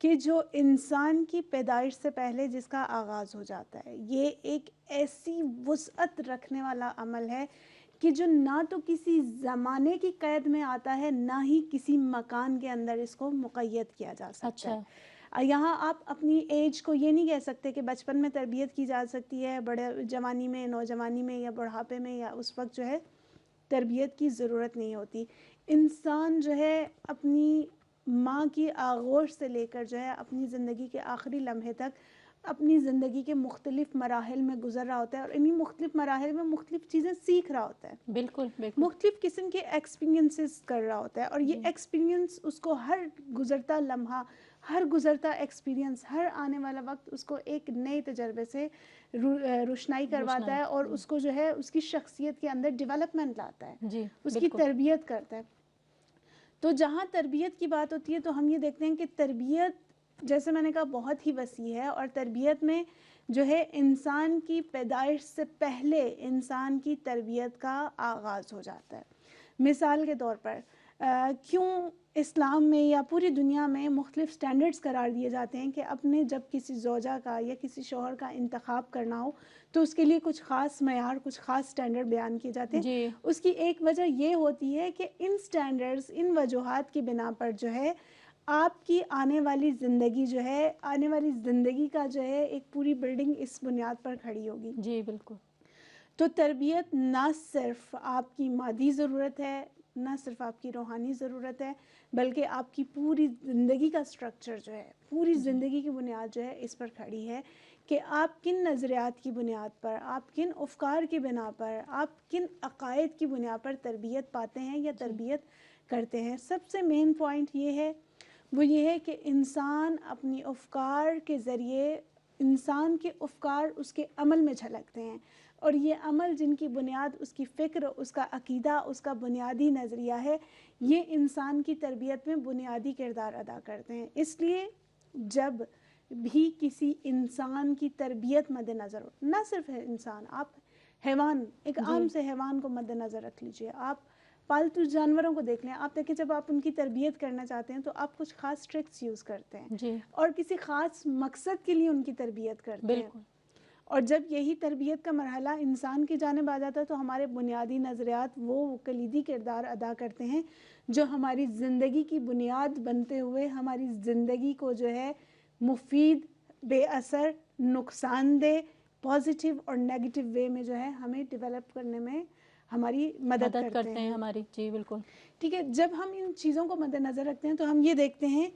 کہ جو انسان کی پیدائش سے پہلے جس کا آغاز ہو جاتا ہے، یہ ایک ایسی وسعت رکھنے والا عمل ہے کہ جو نہ تو کسی زمانے کی قید میں آتا ہے، نہ ہی کسی مکان کے اندر اس کو مقید کیا جا سکتا اچھا ہے۔ یہاں آپ اپنی ایج کو یہ نہیں کہہ سکتے کہ بچپن میں تربیت کی جا سکتی ہے، بڑے جوانی میں، نوجوانی میں، یا بڑھاپے میں، یا اس وقت جو ہے تربیت کی ضرورت نہیں ہوتی۔ انسان جو ہے اپنی ماں کی آغوش سے لے کر جو ہے اپنی زندگی کے آخری لمحے تک اپنی زندگی کے مختلف مراحل میں گزر رہا ہوتا ہے، اور انہی مختلف مراحل میں مختلف چیزیں سیکھ رہا ہوتا ہے، بالکل بالکل مختلف قسم کے ایکسپیرینسز کر رہا ہوتا ہے، اور یہ جی ایکسپیرینس اس کو ہر گزرتا لمحہ، ہر گزرتا ایکسپیرینس، ہر آنے والا وقت اس کو ایک نئے تجربے سے روشنائی کرواتا روشنائی ہے، اور اس کو جو ہے اس کی شخصیت کے اندر ڈیولپمنٹ لاتا ہے، جی اس کی بالکل تربیت کرتا ہے۔ تو جہاں تربیت کی بات ہوتی ہے تو ہم یہ دیکھتے ہیں کہ تربیت، جیسے میں نے کہا، بہت ہی وسیع ہے، اور تربیت میں جو ہے انسان کی پیدائش سے پہلے انسان کی تربیت کا آغاز ہو جاتا ہے۔ مثال کے طور پر کیوں اسلام میں یا پوری دنیا میں مختلف سٹینڈرڈز قرار دیے جاتے ہیں کہ اپنے جب کسی زوجہ کا یا کسی شوہر کا انتخاب کرنا ہو تو اس کے لیے کچھ خاص معیار، کچھ خاص سٹینڈرڈ بیان کیے جاتے ہیں۔ جی اس کی ایک وجہ یہ ہوتی ہے کہ ان سٹینڈرڈز، ان وجوہات کی بنا پر جو ہے آپ کی آنے والی زندگی جو ہے، آنے والی زندگی کا جو ہے ایک پوری بلڈنگ اس بنیاد پر کھڑی ہوگی۔ جی بالکل تو تربیت نہ صرف آپ کی مادی ضرورت ہے، نہ صرف آپ کی روحانی ضرورت ہے، بلکہ آپ کی پوری زندگی کا سٹرکچر جو ہے، پوری زندگی کی بنیاد جو ہے اس پر کھڑی ہے کہ آپ کن نظریات کی بنیاد پر، آپ کن افکار کی بنا پر، آپ کن عقائد کی بنیاد پر تربیت پاتے ہیں یا تربیت کرتے ہیں۔ سب سے مین پوائنٹ یہ ہے، وہ یہ ہے کہ انسان اپنی افکار کے ذریعے، انسان کے افکار اس کے عمل میں جھلکتے ہیں، اور یہ عمل جن کی بنیاد اس کی فکر، اس کا عقیدہ، اس کا بنیادی نظریہ ہے، یہ انسان کی تربیت میں بنیادی کردار ادا کرتے ہیں۔ اس لیے جب بھی کسی انسان کی تربیت مد نظر ہو، نہ صرف ہے انسان، آپ حیوان، ایک عام سے حیوان کو مد نظر رکھ لیجئے، آپ پالتو جانوروں کو دیکھ لیں، آپ دیکھیں جب آپ ان کی تربیت کرنا چاہتے ہیں تو آپ کچھ خاص ٹرکس یوز کرتے ہیں جی اور کسی خاص مقصد کے لیے ان کی تربیت کرتے ہیں، بالکل اور جب یہی تربیت کا مرحلہ انسان کی جانب آ جاتا ہے تو ہمارے بنیادی نظریات وہ کلیدی کردار ادا کرتے ہیں جو ہماری زندگی کی بنیاد بنتے ہوئے ہماری زندگی کو جو ہے مفید، بے اثر، نقصان دہ، پازیٹیو اور نیگیٹو وے میں جو ہے ہمیں ڈیولپ کرنے میں ہماری مدد کرتے ہیں ہماری جی بالکل ٹھیک ہے۔ جب ہم ان چیزوں کو مد نظر رکھتے ہیں تو ہم یہ دیکھتے ہیں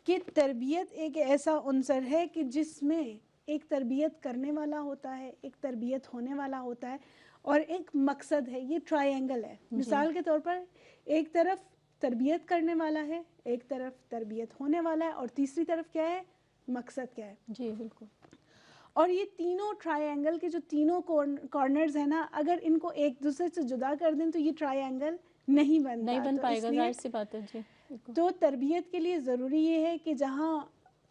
کہ تربیت ایک ایسا عنصر ہے کہ جس میں ایک تربیت کرنے والا ہوتا ہے، ایک تربیت ہونے والا ہوتا ہے، اور ایک مقصد ہے۔ یہ ٹرائی اینگل ہے۔ مثال کے طور پر ایک طرف تربیت کرنے والا ہے، ایک طرف تربیت ہونے والا ہے، اور تیسری طرف کیا ہے؟ مقصد کیا ہے؟ جی بالکل اور یہ تینوں ٹرائی اینگل کے جو تینوں کارنرز ہیں نا، اگر ان کو ایک دوسرے سے جدا کر دیں تو یہ ٹرائی اینگل نہیں بنتا۔ نہیں بن تو پائے اس گا، لیے ظاہر سی بات ہے جی بالکل تو تربیت کے لیے ضروری یہ ہے کہ جہاں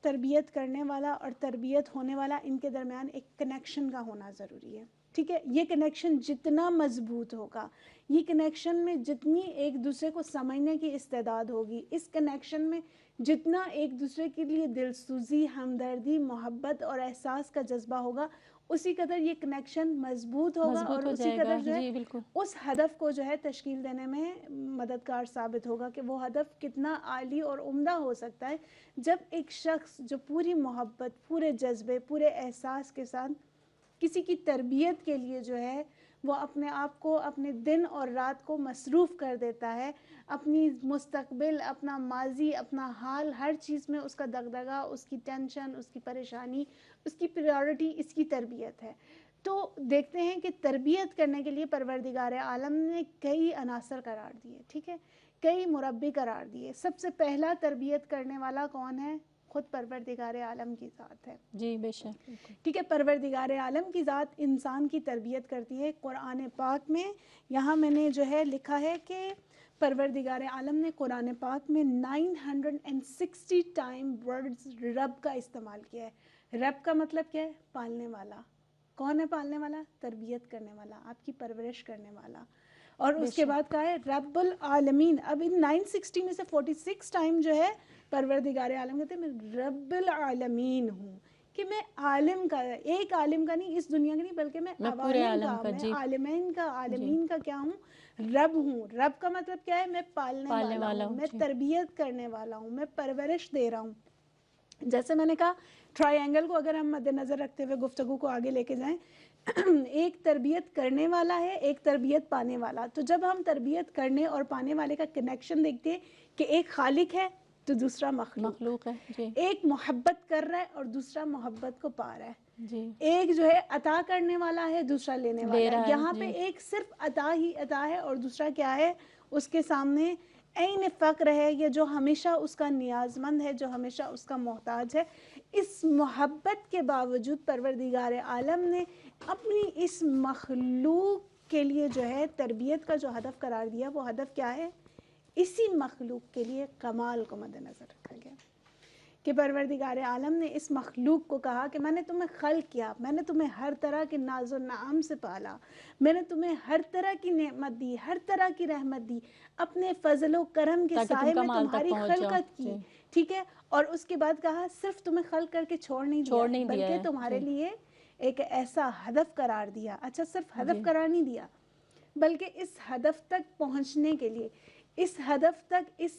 تربیت کرنے والا اور تربیت ہونے والا، ان کے درمیان ایک کنیکشن کا ہونا ضروری ہے۔ ٹھیک ہے، یہ کنیکشن جتنا مضبوط ہوگا، یہ کنیکشن میں جتنی ایک دوسرے کو سمجھنے کی استعداد ہوگی، اس کنیکشن میں جتنا ایک دوسرے کے لیے دلسوزی، ہمدردی، محبت اور احساس کا جذبہ ہوگا، اسی قدر یہ کنیکشن مضبوط ہوگا، اور مضبوط ہو اسی جائے گا قدر جو ہے جی بالکل اس ہدف کو جو ہے تشکیل دینے میں مددگار ثابت ہوگا کہ وہ ہدف کتنا عالی اور عمدہ ہو سکتا ہے جب ایک شخص جو پوری محبت، پورے جذبے، پورے احساس کے ساتھ کسی کی تربیت کے لیے جو ہے وہ اپنے آپ کو، اپنے دن اور رات کو مصروف کر دیتا ہے، اپنی مستقبل، اپنا ماضی، اپنا حال، ہر چیز میں اس کا دغدغہ، اس کی ٹینشن، اس کی پریشانی، اس کی پریورٹی اس کی تربیت ہے۔ تو دیکھتے ہیں کہ تربیت کرنے کے لیے پروردگار عالم نے کئی عناصر قرار دیے، ٹھیک ہے، کئی مربی قرار دیے۔ سب سے پہلا تربیت کرنے والا کون ہے؟ خود پروردگار عالم کی ذات ہے۔ جی بے شک بالکل ٹھیک ہے، پروردگار عالم کی ذات انسان کی تربیت کرتی ہے۔ قرآن پاک میں یہاں میں نے جو ہے لکھا ہے کہ پروردگار عالم نے قرآن پاک میں 960 ٹائم ورڈز رب کا استعمال کیا ہے۔ رب کا مطلب کیا ہے؟ پالنے والا۔ کون ہے پالنے والا؟ تربیت کرنے والا، آپ کی پرورش کرنے والا۔ اور بے اس کے شک بعد کہا ہے رب العالمین۔ اب ان 960 میں سے 46 ٹائم جو ہے پروردگار عالم کہتے ہیں میں رب العالمین ہوں، کہ میں عالم کا، ایک عالم کا نہیں، اس دنیا کا نہیں، بلکہ میں پورے عوالم عالم کا، میں جی عالمین کا، عالمین کا کیا ہوں؟ رب ہوں۔ رب کا مطلب کیا ہے؟ میں پالنے والا ہوں، میں جی تربیت کرنے والا ہوں، میں پرورش دے رہا ہوں۔ جیسے میں نے کہا ٹرائی اینگل کو اگر ہم مد نظر رکھتے ہوئے گفتگو کو آگے لے کے جائیں، ایک تربیت کرنے والا ہے، ایک تربیت پانے والا۔ تو جب ہم تربیت کرنے اور پانے والے کا کنیکشن دیکھتے ہیں کہ ایک خالق ہے تو دوسرا مخلوق ہے جی ایک محبت کر رہا ہے اور دوسرا محبت کو پا رہا ہے، جی ایک جو ہے عطا کرنے والا ہے، دوسرا لینے لے والا ہے۔ رہا یہاں پہ جی ایک صرف عطا ہی عطا ہے اور دوسرا کیا ہے؟ اس کے سامنے عین فقر ہے، یا جو ہمیشہ اس کا نیاز مند ہے، جو ہمیشہ اس کا محتاج ہے۔ اس محبت کے باوجود پروردگار عالم نے اپنی اس مخلوق کے لیے جو ہے تربیت کا جو ہدف قرار دیا، وہ ہدف کیا ہے؟ اسی مخلوق کے لیے کمال کو مد نظر رکھا گیا کہ پروردگار عالم نے اس مخلوق کو کہا کہ میں نے تمہیں خلق کیا، میں نے تمہیں ہر طرح کے ناز و نعم سے پالا، میں نے تمہیں ہر طرح کی نعمت دی، ہر طرح کی رحمت دی، اپنے فضل و کرم کے تاکہ تم سائے میں کمال تک تمہاری پہنچ جاؤ خلقت کی، جی ٹھیک ہے؟ اور اس کے بعد کہا صرف تمہیں خلق کر کے چھوڑ نہیں دیا چھوڑ نہیں دیا بلکہ ہے تمہارے جی لیے ایک ایسا ہدف قرار دیا۔ اچھا صرف ہدف جی قرار نہیں دیا، بلکہ اس ہدف تک پہنچنے کے لیے، اس ہدف تک اس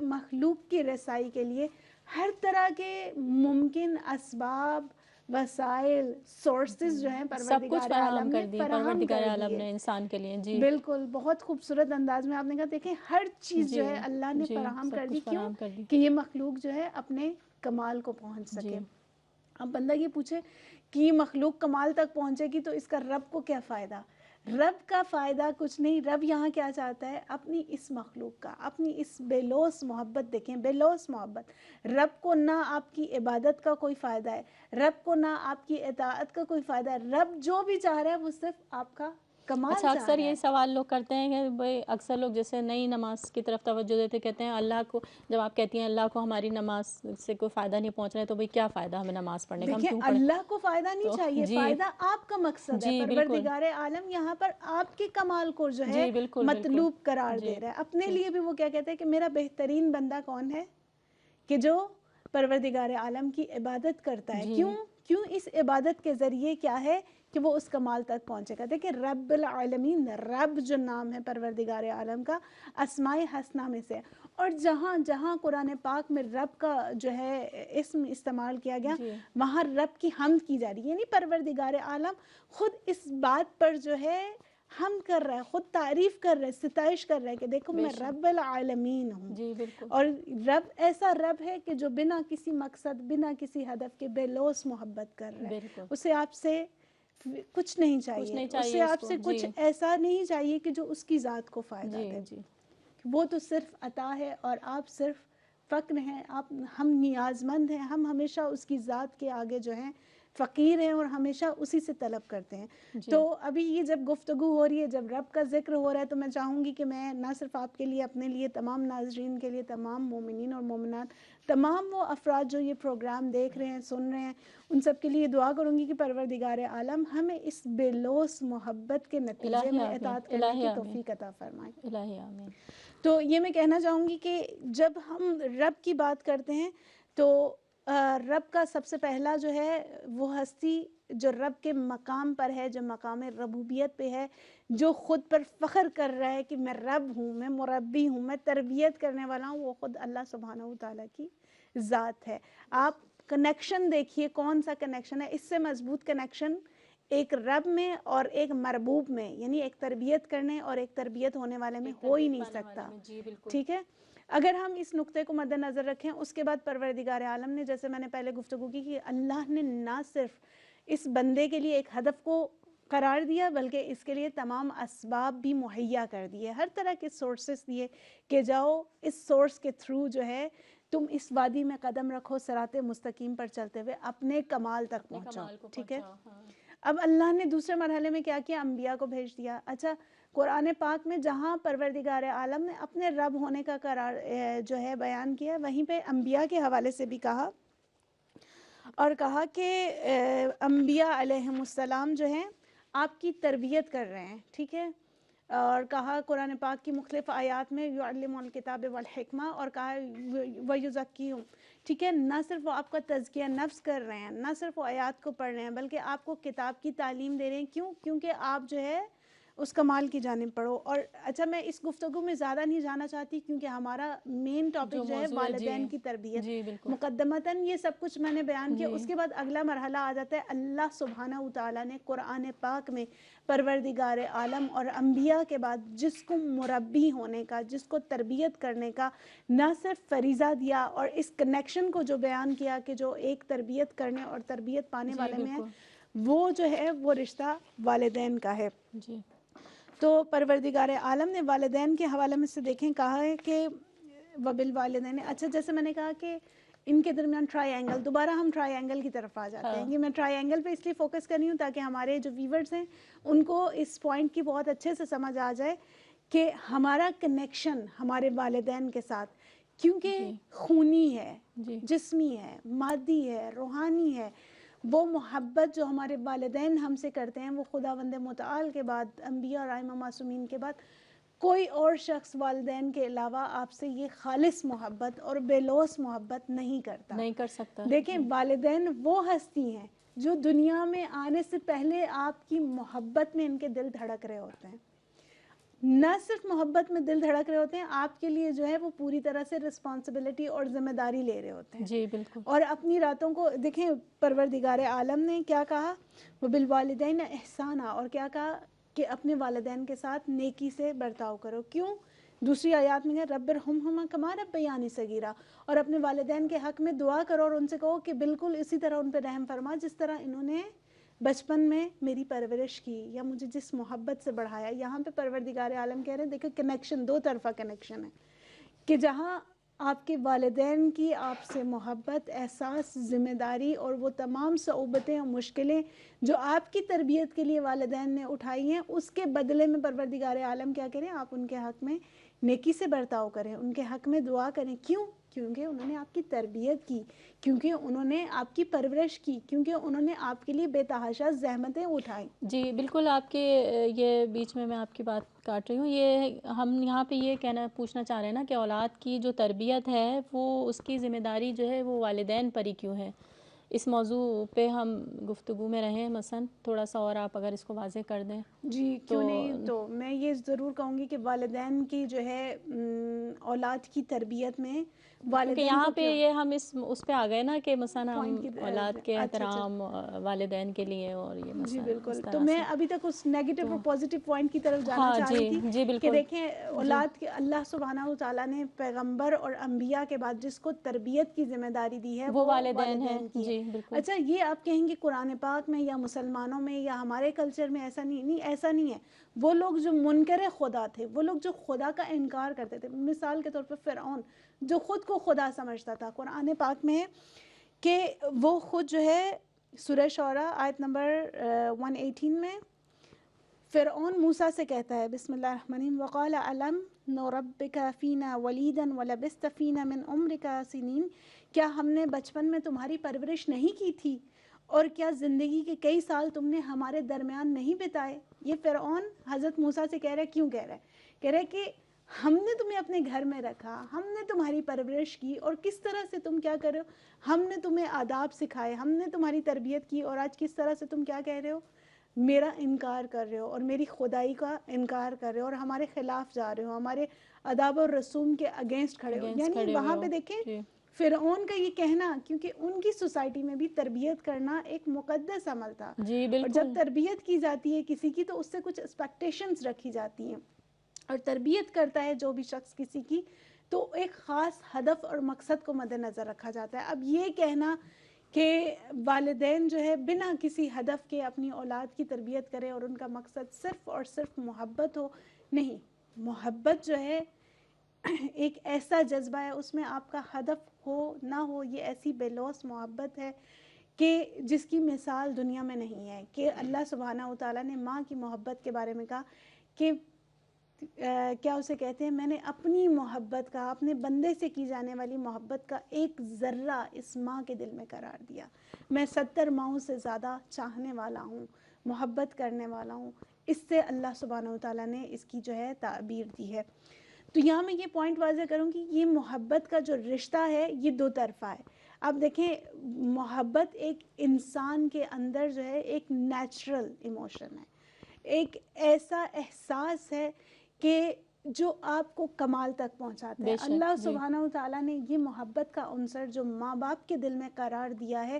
مخلوق کی رسائی کے لیے ہر طرح کے ممکن اسباب، وسائل، سورسز جو ہیں سب کچھ پروردگار فراہم عالم نے کر دیے فراہم پروردگار کر عالم دیے۔ نے انسان کے لیے جی بالکل، بہت خوبصورت انداز میں آپ نے کہا دیکھیں ہر چیز جی جو ہے اللہ نے جی فراہم سب کر دی، کچھ کیوں؟ فراہم کر دی کہ یہ مخلوق جو ہے اپنے کمال کو پہنچ جی سکے۔ اب بندہ یہ پوچھے کہ یہ مخلوق کمال تک پہنچے گی تو اس کا رب کو کیا فائدہ؟ رب کا فائدہ کچھ نہیں، رب یہاں کیا چاہتا ہے؟ اپنی اس مخلوق کا، اپنی اس بے لوث محبت، دیکھیں بے لوث محبت، رب کو نہ آپ کی عبادت کا کوئی فائدہ ہے، رب کو نہ آپ کی اطاعت کا کوئی فائدہ ہے، رب جو بھی چاہ رہا ہے وہ صرف آپ کا کمال اچھا چاہ اکثر رہا یہ ہے۔ سوال لوگ کرتے ہیں کہ بھئی اکثر لوگ جیسے نئی نماز کی طرف توجہ دیتے کہتے ہیں اللہ کو، جب آپ کہتی ہیں اللہ کو ہماری نماز سے کوئی فائدہ نہیں پہنچ رہا ہے تو بھئی کیا فائدہ ہمیں نماز پڑھنے کا، ہم دیکھیں کیوں پڑھیں؟ اللہ کو فائدہ نہیں تو چاہیے، جی فائدہ آپ کا مقصد ہے۔ جی بالکل پروردگار عالم یہاں پر آپ کے کمال کو جو ہے جی بالکل بالکل مطلوب قرار جی دے رہا ہے۔ اپنے جی لیے بھی وہ کیا کہتے ہیں کہ میرا بہترین بندہ کون ہے؟ کہ جو پروردگار عالم کی عبادت کرتا ہے۔ جی کیوں اس عبادت کے ذریعے کیا ہے کہ وہ اس کمال تک پہنچے گا۔ دیکھیں رب العالمین، رب جو نام ہے پروردگار عالم کا اسماء حسنہ میں سے، اور جہاں جہاں قرآن پاک میں رب کا جو ہے اسم استعمال کیا گیا جی وہاں رب کی حمد کی جا رہی ہے، یعنی پروردگار عالم خود اس بات پر جو ہے حمد کر رہا ہے، خود تعریف کر رہا ہے، ستائش کر رہا ہے کہ دیکھو بے میں شک رب العالمین ہوں۔ جی بالکل اور رب ایسا رب ہے کہ جو بنا کسی مقصد، بنا کسی ہدف کے بے لوث محبت کر رہا ہے۔ بالکل اسے آپ سے کچھ نہیں کچھ چاہیے، نہیں اسے چاہیے اس آپ کو سے جی کچھ ایسا نہیں چاہیے کہ جو اس کی ذات کو فائدہ جی دے۔ جی وہ تو صرف عطا ہے اور آپ صرف فقر ہیں، ہم نیاز مند ہیں، ہم ہمیشہ اس کی ذات کے آگے جو ہیں فقیر ہیں اور ہمیشہ اسی سے طلب کرتے ہیں۔ جی تو ابھی یہ جب گفتگو ہو رہی ہے، جب رب کا ذکر ہو رہا ہے، تو میں چاہوں گی کہ میں نہ صرف آپ کے لیے، اپنے لیے، تمام ناظرین کے لیے، تمام مومنین اور مومنات، تمام وہ افراد جو یہ پروگرام دیکھ رہے ہیں، سن رہے ہیں، ان سب کے لیے دعا کروں گی کہ پروردگار عالم ہمیں اس بے لوث محبت کے نتیجے الہی میں آمین اطاعت کرنے الہی کی آمین توفیق عطا فرمائے۔ الہی آمین تو یہ میں کہنا چاہوں گی کہ جب ہم رب کی بات کرتے ہیں تو رب کا سب سے پہلا جو ہے وہ ہستی جو رب کے مقام پر ہے، جو مقام ربوبیت پہ ہے، جو خود پر فخر کر رہا ہے کہ میں رب ہوں، میں مربی ہوں، میں تربیت کرنے والا ہوں، وہ خود اللہ سبحانہ وتعالیٰ کی ذات ہے۔ آپ کنیکشن دیکھیے کون سا کنیکشن ہے، اس سے مضبوط کنیکشن ایک رب میں اور ایک مربوب میں، یعنی ایک تربیت کرنے اور ایک تربیت ہونے والے میں ہو ہی نہیں سکتا، جی بالکل ٹھیک ہے؟ اگر ہم اس نقطے کو مد نظر رکھیں، اس کے بعد پروردگار عالم نے، جیسے میں نے پہلے گفتگو کی کہ اللہ نے نہ صرف اس بندے کے لیے ایک ہدف کو قرار دیا بلکہ اس کے لیے تمام اسباب بھی مہیا کر دیے، ہر طرح کے سورسز دیے کہ جاؤ اس سورس کے تھرو جو ہے تم اس وادی میں قدم رکھو، صراط مستقیم پر چلتے ہوئے اپنے کمال تک اپنے پہنچاؤ، کمال کو ٹھیک ہے؟ پہنچاؤ ہاں اب اللہ نے دوسرے مرحلے میں کیا کیا؟ انبیاء کو بھیج دیا۔ اچھا قرآن پاک میں جہاں پروردگار عالم نے اپنے رب ہونے کا قرار جو ہے بیان کیا، وہیں پہ انبیاء کے حوالے سے بھی کہا، اور کہا کہ انبیاء علیہم السلام جو ہیں آپ کی تربیت کر رہے ہیں، ٹھیک ہے؟ اور کہا قرآن پاک کی مختلف آیات میں یعلم الکتاب والحکمہ، اور کہا ویزکیہم، ٹھیک ہے، نہ صرف وہ آپ کا تزکیہ نفس کر رہے ہیں، نہ صرف وہ آیات کو پڑھ رہے ہیں، بلکہ آپ کو کتاب کی تعلیم دے رہے ہیں. کیوں؟ کیونکہ آپ جو ہے اس کمال کی جانب پڑھو. اور اچھا میں اس گفتگو میں زیادہ نہیں جانا چاہتی کیونکہ ہمارا مین ٹاپک جو ہے موضوع جی والدین کی تربیت. جی بالکل مقدمتاً یہ سب کچھ میں نے بیان کیا. جی اس کے بعد اگلا مرحلہ آ جاتا ہے اللہ سبحانہ وتعالیٰ نے قرآن پاک میں پروردگار عالم اور انبیاء کے بعد جس کو مربی ہونے کا، جس کو تربیت کرنے کا نہ صرف فریضہ دیا، اور اس کنیکشن کو جو بیان کیا کہ جو ایک تربیت کرنے اور تربیت پانے جی والے میں ہے، بالکل وہ جو ہے وہ رشتہ والدین کا ہے. جی تو پروردگار عالم نے والدین کے حوالے میں سے دیکھیں کہا ہے کہ وبالوالدین. اچھا جیسے میں نے کہا کہ ان کے درمیان ٹرائی اینگل، دوبارہ ہم ٹرائی اینگل کی طرف آ جاتے ہیں. ہاں کہ میں ٹرائی اینگل پہ اس لیے فوکس کر رہی ہوں تاکہ ہمارے جو ویورز ہیں ان کو اس پوائنٹ کی بہت اچھے سے سمجھ آ جائے کہ ہمارا کنیکشن ہمارے والدین کے ساتھ کیونکہ جی خونی ہے، جی جسمی ہے، مادی ہے، روحانی ہے. وہ محبت جو ہمارے والدین ہم سے کرتے ہیں وہ خداوند متعال کے بعد، انبیاء اور ائمہ معصومین کے بعد کوئی اور شخص والدین کے علاوہ آپ سے یہ خالص محبت اور بے لوث محبت نہیں کرتا. نہیں کر سکتا. دیکھیں جی والدین وہ ہستی ہیں جو دنیا میں آنے سے پہلے آپ کی محبت میں ان کے دل دھڑک رہے ہوتے ہیں. نہ صرف محبت میں دل دھڑک رہے ہوتے ہیں، آپ کے لیے جو ہے وہ پوری طرح سے رسپانسبلٹی اور ذمہ داری لے رہے ہوتے ہیں. جی بالکل اور اپنی راتوں کو دیکھیں پروردگار عالم نے کیا کہا، وبالوالدین احسانا، اور کیا کہا کہ اپنے والدین کے ساتھ نیکی سے برتاؤ کرو. کیوں؟ دوسری آیات میں ہے رب ارحمہما کما ربیانی صغیرا، اور اپنے والدین کے حق میں دعا کرو اور ان سے کہو کہ بالکل اسی طرح ان پہ رحم فرما جس طرح انہوں نے بچپن میں میری پرورش کی یا مجھے جس محبت سے بڑھایا. یہاں پہ پروردگار عالم کہہ رہے ہیں دیکھو کنیکشن دو طرفہ کنیکشن ہے کہ جہاں آپ کے والدین کی آپ سے محبت، احساس، ذمہ داری اور وہ تمام صعوبتیں اور مشکلیں جو آپ کی تربیت کے لیے والدین نے اٹھائی ہیں، اس کے بدلے میں پروردگار عالم کیا کریں، آپ ان کے حق میں نیکی سے برتاؤ کریں، ان کے حق میں دعا کریں. کیوں؟ کیونکہ انہوں نے آپ کی تربیت کی، کیونکہ انہوں نے آپ کی پرورش کی، کیونکہ انہوں نے آپ کے لیے بے تحاشا زحمتیں اٹھائیں. جی بالکل. آپ کے یہ بیچ میں آپ کی بات کاٹ رہی ہوں. یہ ہم یہاں پہ یہ پوچھنا چاہ رہے ہیں نا کہ اولاد کی جو تربیت ہے وہ اس کی ذمہ داری جو ہے وہ والدین پر ہی کیوں ہے. اس موضوع پہ ہم گفتگو میں رہیں مثلا تھوڑا سا، اور آپ اگر اس کو واضح کر دیں. جی کیوں نہیں. تو میں یہ ضرور کہوں گی کہ والدین کی جو ہے اولاد کی تربیت میں کیونکہ والدین یہاں کو پہ کیوں یہ ہم اس پہ آ گئے نا کہ مثلا ہم پوائنٹ کی اولاد کے اچھا اچھا احترام والدین کے لیے، اور یہ جی مثلا بالکل. اس تو طرح میں سے. ابھی تک اس نیگیٹو تو اور پازیٹیو پوائنٹ کی طرف جانا ہاں چاہ جی رہی تھی جی کہ بالکل. دیکھیں جی اولاد کے اللہ سبحانہ وتعالیٰ نے پیغمبر اور انبیاء کے بعد جس کو تربیت کی ذمہ داری دی ہے وہ ہیں. والدین کی ہے. جی بالکل. اچھا یہ آپ کہیں گے قرآن پاک میں یا مسلمانوں میں یا ہمارے کلچر میں ایسا نہیں ایسا نہیں ہے. وہ لوگ جو منکر خدا تھے، وہ لوگ جو خدا کا انکار کرتے تھے، مثال کے طور پر فرعون جو خود کو خدا سمجھتا تھا، قرآن پاک میں ہے کہ وہ خود جو ہے سورہ شعراء آیت نمبر 118 میں فرعون موسیٰ سے کہتا ہے بسم اللہ الرحمن الرحیم وقال علم نربک فینا ولیدا ولبست فینا من عمرک سنین، کیا ہم نے بچپن میں تمہاری پرورش نہیں کی تھی اور کیا زندگی کے کئی سال تم نے ہمارے درمیان نہیں بتائے. یہ فرعون حضرت موسیٰ سے کہہ رہا ہے. کیوں کہہ رہا ہے؟ کہہ رہا ہے کہ ہم نے تمہیں اپنے گھر میں رکھا، ہم نے تمہاری پرورش کی، اور کس طرح سے تم کیا کر رہے ہو، ہم نے تمہیں آداب سکھائے، ہم نے تمہاری تربیت کی، اور آج کس طرح سے تم کیا کہہ رہے ہو، میرا انکار کر رہے ہو اور میری خدائی کا انکار کر رہے ہو اور ہمارے خلاف جا رہے ہو، ہمارے آداب اور رسوم کے اگینسٹ کھڑے ہو. اگینسٹ یعنی کھڑے ہوئے وہاں ہو. پہ دیکھیں جی فرعون کا یہ کہنا، کیونکہ ان کی سوسائٹی میں بھی تربیت کرنا ایک مقدس عمل تھا، جی اور جب بالکل. تربیت کی جاتی ہے کسی کی تو اس سے کچھ ایکسپیکٹیشنز رکھی جاتی ہیں، اور تربیت کرتا ہے جو بھی شخص کسی کی تو ایک خاص ہدف اور مقصد کو مد نظر رکھا جاتا ہے. اب یہ کہنا کہ والدین جو ہے بنا کسی ہدف کے اپنی اولاد کی تربیت کرے اور ان کا مقصد صرف اور صرف محبت ہو، نہیں. محبت جو ہے ایک ایسا جذبہ ہے، اس میں آپ کا ہدف ہو نہ ہو، یہ ایسی بے لوث محبت ہے کہ جس کی مثال دنیا میں نہیں ہے. کہ اللہ سبحانہ وتعالیٰ نے ماں کی محبت کے بارے میں کہا کہ کیا اسے کہتے ہیں، میں نے اپنی محبت کا، اپنے بندے سے کی جانے والی محبت کا ایک ذرہ اس ماں کے دل میں قرار دیا. میں 70 ماؤں سے زیادہ چاہنے والا ہوں، محبت کرنے والا ہوں. اس سے اللہ سبحانہ و تعالیٰ نے اس کی جو ہے تعبیر دی ہے. تو یہاں میں یہ پوائنٹ واضح کروں گی، یہ محبت کا جو رشتہ ہے یہ دو طرفہ ہے. آپ دیکھیں محبت ایک انسان کے اندر جو ہے ایک نیچرل ایموشن ہے، ایک ایسا احساس ہے کہ جو آپ کو کمال تک پہنچاتا ہے. اللہ سبحانہ و تعالیٰ نے یہ محبت کا عنصر جو ماں باپ کے دل میں قرار دیا ہے،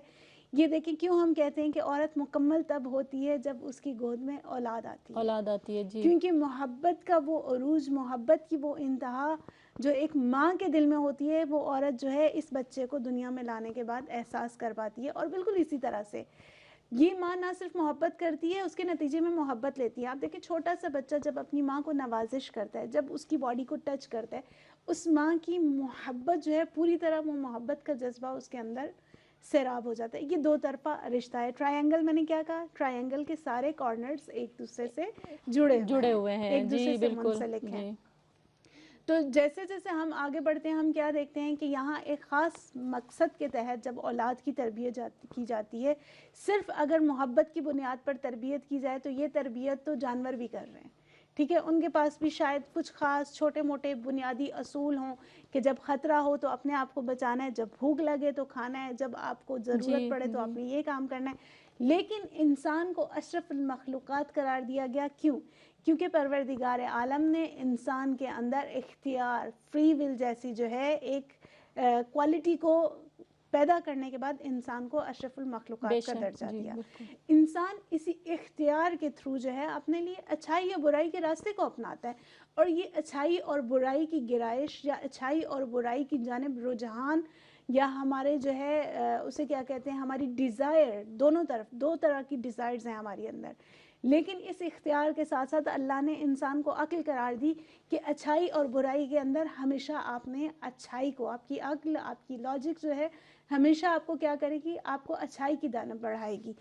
یہ دیکھیں کیوں ہم کہتے ہیں کہ عورت مکمل تب ہوتی ہے جب اس کی گود میں اولاد آتی ہے جی، کیونکہ محبت کا وہ عروج، محبت کی وہ انتہا جو ایک ماں کے دل میں ہوتی ہے، وہ عورت جو ہے اس بچے کو دنیا میں لانے کے بعد احساس کر پاتی ہے. اور بالکل اسی طرح سے یہ ماں نہ صرف محبت کرتی ہے، اس کے نتیجے میں محبت لیتی ہے. آپ دیکھیں چھوٹا سا بچہ جب اپنی ماں کو نوازش کرتا ہے، جب اس کی باڈی کو ٹچ کرتا ہے، اس ماں کی محبت جو ہے پوری طرح وہ محبت کا جذبہ اس کے اندر سیراب ہو جاتا ہے. یہ دو طرفہ رشتہ ہے. ٹرائی اینگل میں نے کیا کہا؟ ٹرائی اینگل کے سارے کارنرز ایک دوسرے سے جڑے ہوئے ہیں، ایک دوسرے سے منسلک ہیں. تو جیسے جیسے ہم آگے بڑھتے ہیں ہم کیا دیکھتے ہیں کہ یہاں ایک خاص مقصد کے تحت جب اولاد کی تربیت کی جاتی ہے، صرف اگر محبت کی بنیاد پر تربیت کی جائے تو یہ تربیت تو جانور بھی کر رہے ہیں. ٹھیک ہے، ان کے پاس بھی شاید کچھ خاص چھوٹے موٹے بنیادی اصول ہوں کہ جب خطرہ ہو تو اپنے آپ کو بچانا ہے، جب بھوک لگے تو کھانا ہے، جب آپ کو ضرورت پڑے تو آپ نے یہ کام کرنا ہے. لیکن انسان کو اشرف المخلوقات قرار دیا گیا. کیوں؟ کیونکہ پروردگار عالم نے انسان کے اندر اختیار، فری ول جیسی جو ہے ایک کوالٹی کو پیدا کرنے کے بعد انسان کو اشرف المخلوقات کا درجہ دیا. انسان اسی اختیار کے تھرو جو ہے اپنے لیے اچھائی یا برائی کے راستے کو اپناتا ہے، اور یہ اچھائی اور برائی کی گرائش یا اچھائی اور برائی کی جانب رجحان یا ہمارے جو ہے اسے کیا کہتے ہیں، ہماری ڈیزائر، دونوں طرف دو طرح کی ڈیزائرز ہیں ہماری اندر. لیکن اس اختیار کے ساتھ ساتھ اللہ نے انسان کو عقل قرار دی کہ اچھائی اور برائی کے اندر ہمیشہ آپ نے اچھائی کو، آپ کی عقل، آپ کی لاجک جو ہے ہمیشہ آپ کو کیا کرے گی، آپ کو اچھائی کی جانب بڑھائے گی.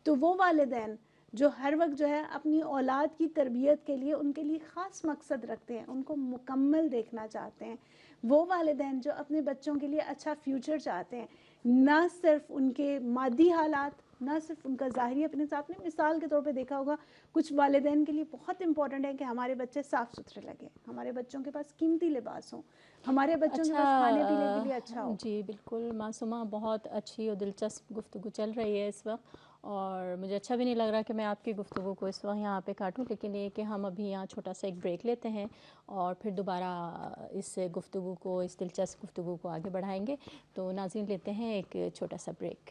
تو وہ والدین جو ہر وقت جو ہے اپنی اولاد کی تربیت کے لیے ان کے لیے خاص مقصد رکھتے ہیں، ان کو مکمل دیکھنا چاہتے ہیں، وہ والدین جو اپنے بچوں کے لیے اچھا فیوچر چاہتے ہیں، نہ صرف ان کے مادی حالات، نہ صرف ان کا ظاہری اپنے آپ نے مثال کے طور پہ دیکھا ہوگا کچھ والدین کے لیے بہت امپورٹنٹ ہے کہ ہمارے بچے صاف ستھرے لگیں، ہمارے بچوں کے پاس قیمتی لباس ہوں، ہمارے بچوں کے پاس کھانے پینے کے لیے اچھا ہو. جی بالکل معصومہ، بہت اچھی اور دلچسپ گفتگو چل رہی ہے اس وقت، اور مجھے اچھا بھی نہیں لگ رہا کہ میں آپ کی گفتگو کو اس وقت یہاں پہ کاٹوں، لیکن یہ کہ ہم ابھی یہاں چھوٹا سا ایک بریک لیتے ہیں اور پھر دوبارہ اس گفتگو کو، اس دلچسپ گفتگو کو آگے بڑھائیں گے. تو ناظرین لیتے ہیں ایک چھوٹا سا بریک.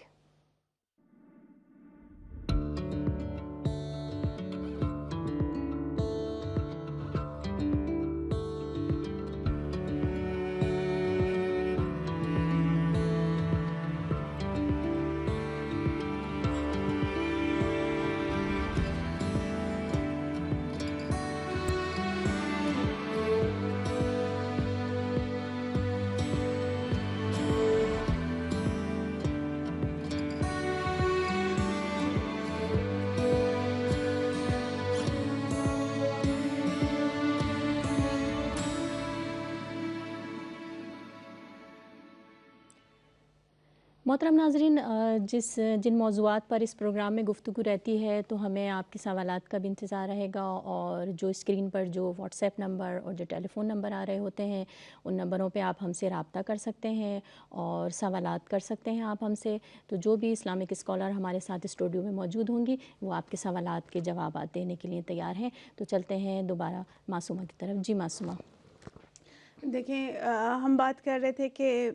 محترم ناظرین، جن موضوعات پر اس پروگرام میں گفتگو رہتی ہے تو ہمیں آپ کے سوالات کا بھی انتظار رہے گا، اور جو اسکرین پر جو واٹس ایپ نمبر اور جو ٹیلی فون نمبر آ رہے ہوتے ہیں ان نمبروں پہ آپ ہم سے رابطہ کر سکتے ہیں اور سوالات کر سکتے ہیں آپ ہم سے. تو جو بھی اسلامک اسکالر ہمارے ساتھ اسٹوڈیو میں موجود ہوں گی وہ آپ کے سوالات کے جوابات دینے کے لیے تیار ہیں. تو چلتے ہیں دوبارہ معصومہ کی طرف. جی معصومہ. دیکھیں ہم بات کر رہے تھے کہ